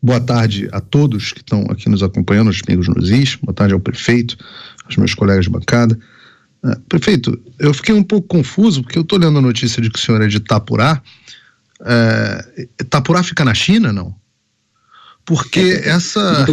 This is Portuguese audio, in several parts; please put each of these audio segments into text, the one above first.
Boa tarde a todos que estão aqui nos acompanhando, os amigos no ZIS. Boa tarde ao prefeito, aos meus colegas de bancada. Prefeito, eu fiquei um pouco confuso, porque eu estou lendo a notícia de que o senhor é de Itapurá. Itapurá fica na China, não? Porque essa...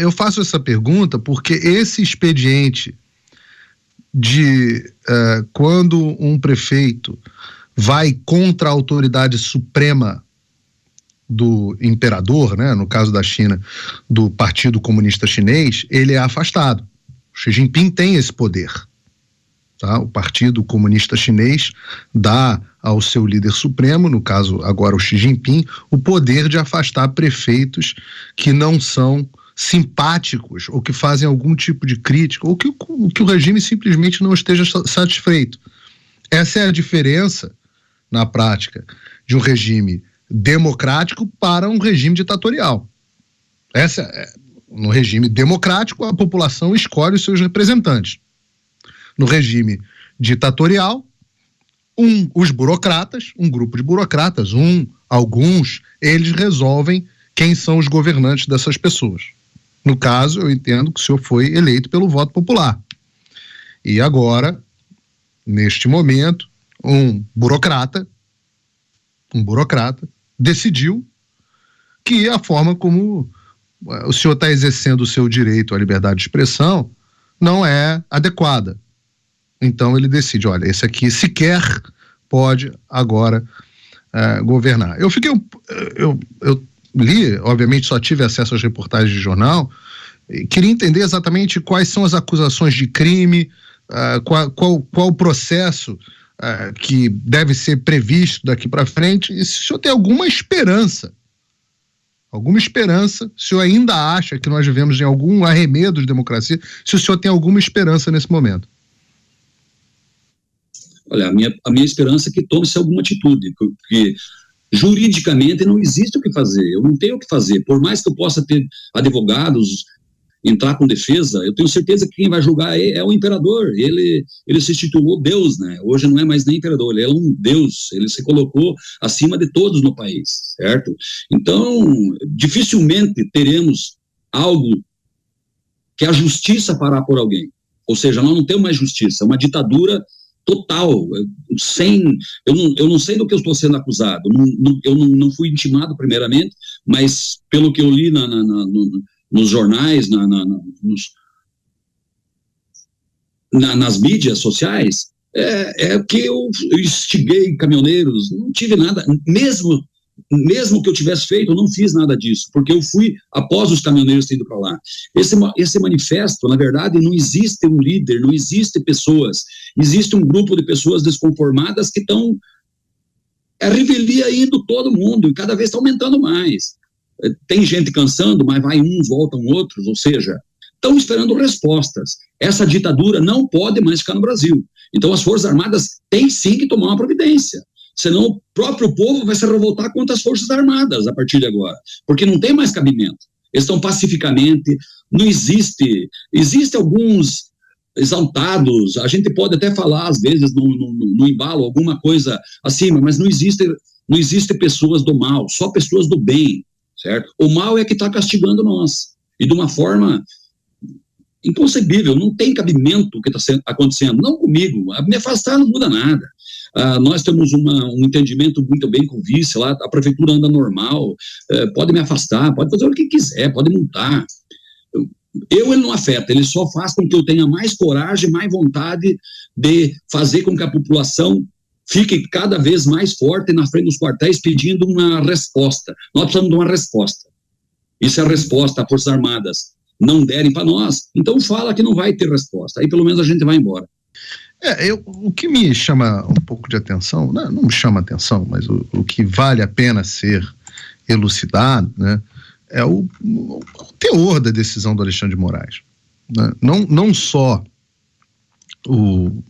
eu faço essa pergunta porque esse expediente de quando um prefeito vai contra a autoridade suprema do imperador, né, no caso da China, do Partido Comunista Chinês, ele é afastado. O Xi Jinping tem esse poder. Tá? O Partido Comunista Chinês dá ao seu líder supremo, no caso agora o Xi Jinping, o poder de afastar prefeitos que não são simpáticos ou que fazem algum tipo de crítica ou que o regime simplesmente não esteja satisfeito. Essa é a diferença, na prática, de um regime democrático para um regime ditatorial. No regime democrático, a população escolhe os seus representantes. No regime ditatorial, os burocratas, um grupo de burocratas, alguns, eles resolvem quem são os governantes dessas pessoas. No caso, eu entendo que o senhor foi eleito pelo voto popular. E agora, neste momento, um burocrata decidiu que a forma como o senhor está exercendo o seu direito à liberdade de expressão não é adequada. Então ele decide, olha, esse aqui sequer pode agora governar. Eu li, obviamente só tive acesso às reportagens de jornal, e queria entender exatamente quais são as acusações de crime, qual o processo que deve ser previsto daqui para frente, e se o senhor tem alguma esperança, se o senhor ainda acha que nós vivemos em algum arremedo de democracia, se o senhor tem alguma esperança nesse momento. Olha, a minha esperança é que tome-se alguma atitude, porque juridicamente não existe o que fazer, eu não tenho o que fazer, por mais que eu possa ter advogados, entrar com defesa, eu tenho certeza que quem vai julgar é o imperador. Ele se instituiu Deus, né? Hoje não é mais nem imperador, ele é um Deus, ele se colocou acima de todos no país, certo? Então, dificilmente teremos algo que a justiça fará por alguém, ou seja, nós não temos mais justiça, é uma ditadura total, eu não sei do que eu estou sendo acusado, eu não fui intimado primeiramente, mas pelo que eu li nos jornais, nas mídias sociais, é que eu instiguei caminhoneiros, não tive nada, mesmo que eu tivesse feito, eu não fiz nada disso, porque eu fui após os caminhoneiros ter ido para lá. Esse manifesto, na verdade, não existe um líder, não existe pessoas, existe um grupo de pessoas desconformadas que estão revelia indo todo mundo, e cada vez está aumentando mais. Tem gente cansando, mas vai uns, voltam outros, ou seja, estão esperando respostas. Essa ditadura não pode mais ficar no Brasil. Então as Forças Armadas têm sim que tomar uma providência, senão o próprio povo vai se revoltar contra as Forças Armadas a partir de agora, porque não tem mais cabimento. Eles estão pacificamente, não existe alguns exaltados, a gente pode até falar às vezes no embalo alguma coisa acima, mas não existe pessoas do mal, só pessoas do bem. Certo? O mal é que está castigando nós, e de uma forma inconcebível, não tem cabimento o que está acontecendo, não comigo, me afastar não muda nada. Nós temos um entendimento muito bem com o vice lá, a prefeitura anda normal, pode me afastar, pode fazer o que quiser, pode multar. Ele não afeta, ele só faz com que eu tenha mais coragem, mais vontade de fazer com que a população fique cada vez mais forte na frente dos quartéis pedindo uma resposta. Nós precisamos de uma resposta. E se a resposta as Forças Armadas não derem para nós, então fala que não vai ter resposta. Aí pelo menos a gente vai embora. O que me chama um pouco de atenção, não me chama atenção, mas o que vale a pena ser elucidado, né, é o teor da decisão do Alexandre de Moraes. Né? Não só o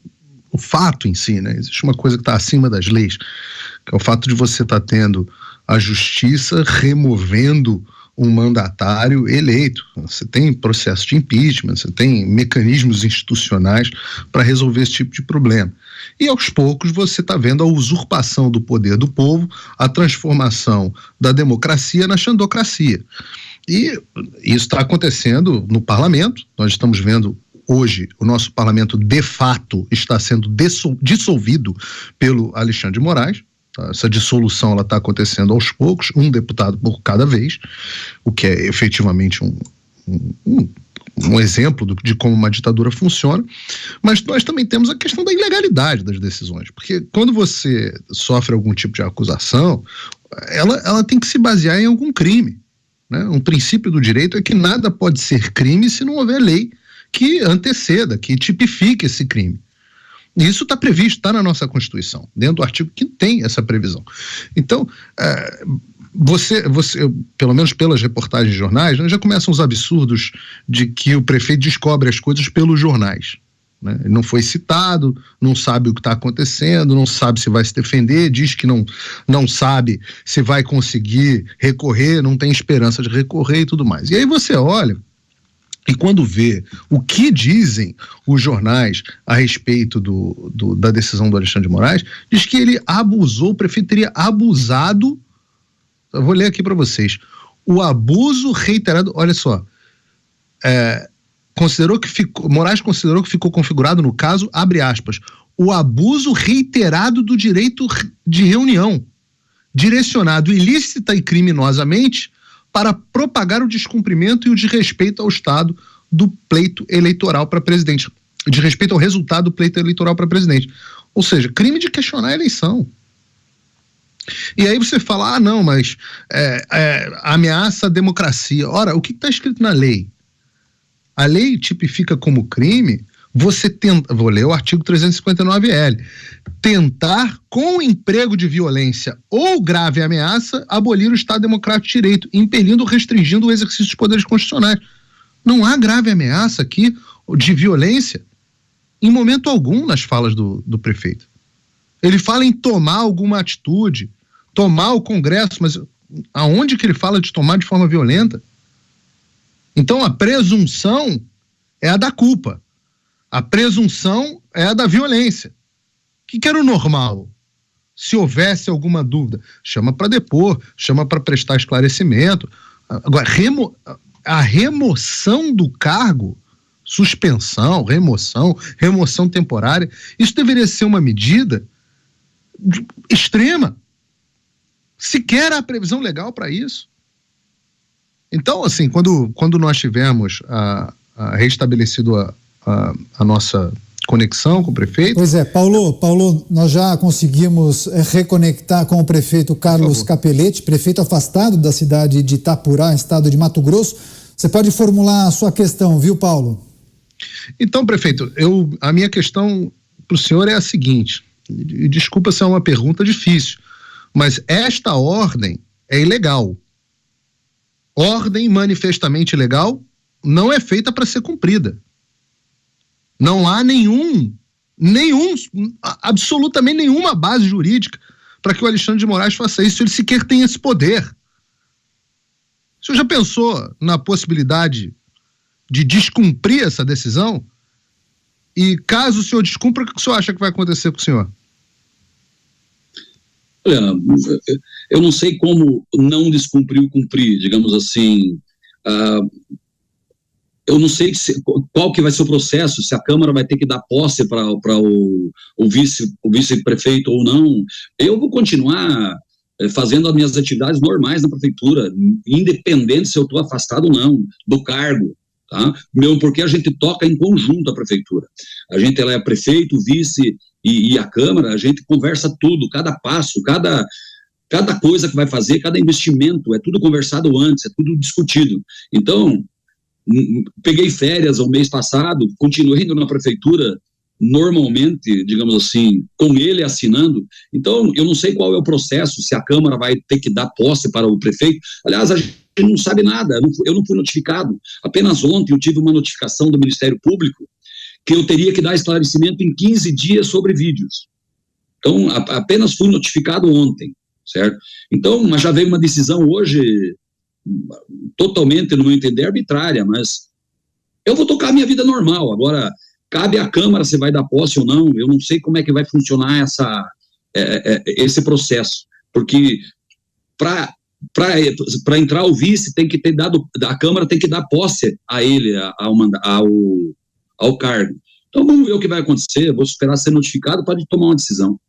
fato em si, né? Existe uma coisa que está acima das leis, que é o fato de você estar tendo a justiça removendo um mandatário eleito. Você tem processo de impeachment, você tem mecanismos institucionais para resolver esse tipo de problema. E aos poucos você está vendo a usurpação do poder do povo, a transformação da democracia na xandocracia. E isso está acontecendo no parlamento. Nós estamos vendo hoje o nosso parlamento de fato está sendo dissolvido pelo Alexandre de Moraes. Tá? Essa dissolução está acontecendo aos poucos, um deputado por cada vez, o que é efetivamente um exemplo de como uma ditadura funciona. Mas nós também temos a questão da ilegalidade das decisões, porque quando você sofre algum tipo de acusação, ela tem que se basear em algum crime, né? Um princípio do direito é que nada pode ser crime se não houver lei que anteceda, que tipifique esse crime. E isso está previsto, está na nossa Constituição, dentro do artigo que tem essa previsão. Então, você, pelo menos pelas reportagens de jornais, já começam os absurdos de que o prefeito descobre as coisas pelos jornais, né? Ele não foi citado, não sabe o que está acontecendo, não sabe se vai se defender, diz que não sabe se vai conseguir recorrer, não tem esperança de recorrer e tudo mais. E aí você olha, e quando vê o que dizem os jornais a respeito da decisão do Alexandre de Moraes, diz que ele abusou, o prefeito teria abusado. Eu vou ler aqui para vocês. O abuso reiterado, olha só, Moraes considerou que ficou configurado no caso, abre aspas, o abuso reiterado do direito de reunião, direcionado ilícita e criminosamente para propagar o descumprimento e o desrespeito ao Estado do pleito eleitoral para presidente, de respeito ao resultado do pleito eleitoral para presidente. Ou seja, crime de questionar a eleição. E aí você fala, não, mas ameaça a democracia. Ora, o que está escrito na lei? A lei tipifica como crime você tenta, vou ler o artigo 359-L, tentar, com emprego de violência ou grave ameaça, abolir o Estado Democrático de Direito, impelindo ou restringindo o exercício dos poderes constitucionais. Não há grave ameaça aqui de violência em momento algum nas falas do prefeito. Ele fala em tomar alguma atitude, tomar o Congresso, mas aonde que ele fala de tomar de forma violenta? Então a presunção é a da culpa. A presunção é a da violência. O que era o normal? Se houvesse alguma dúvida, chama para depor, chama para prestar esclarecimento. Agora, a remoção do cargo, suspensão, remoção temporária, isso deveria ser uma medida extrema. Sequer há previsão legal para isso. Então, assim, quando nós tivermos restabelecido a nossa conexão com o prefeito... Pois é, Paulo, nós já conseguimos reconectar com o prefeito Carlos Capelletti, prefeito afastado da cidade de Itapurá, estado de Mato Grosso. Você pode formular a sua questão, viu, Paulo? Então, prefeito, a minha questão para o senhor é a seguinte, e desculpa se é uma pergunta difícil, mas esta ordem é ilegal. Ordem manifestamente ilegal não é feita para ser cumprida. Não há absolutamente nenhuma base jurídica para que o Alexandre de Moraes faça isso, ele sequer tem esse poder. O senhor já pensou na possibilidade de descumprir essa decisão? E caso o senhor descumpra, o que o senhor acha que vai acontecer com o senhor? Olha, eu não sei como não descumprir ou cumprir, digamos assim. Eu não sei qual que vai ser o processo, se a Câmara vai ter que dar posse para o vice-prefeito ou não. Eu vou continuar fazendo as minhas atividades normais na prefeitura, independente se eu estou afastado ou não do cargo, tá? Mesmo porque a gente toca em conjunto a prefeitura. Ela é prefeito, vice e a Câmara, a gente conversa tudo, cada passo, cada coisa que vai fazer, cada investimento, é tudo conversado antes, é tudo discutido. Então, peguei férias o mês passado, continuei indo na prefeitura normalmente, digamos assim, com ele assinando. Então, eu não sei qual é o processo, se a Câmara vai ter que dar posse para o prefeito. Aliás, a gente não sabe nada, eu não fui notificado. Apenas ontem eu tive uma notificação do Ministério Público que eu teria que dar esclarecimento em 15 dias sobre vídeos. Então, apenas fui notificado ontem, certo? Então, mas já veio uma decisão hoje totalmente, no meu entender, arbitrária, mas eu vou tocar a minha vida normal. Agora, cabe à Câmara se vai dar posse ou não. Eu não sei como é que vai funcionar esse processo, porque para entrar o vice tem que ter a Câmara tem que dar posse a ele, ao cargo. Então vamos ver o que vai acontecer, vou esperar ser notificado para tomar uma decisão.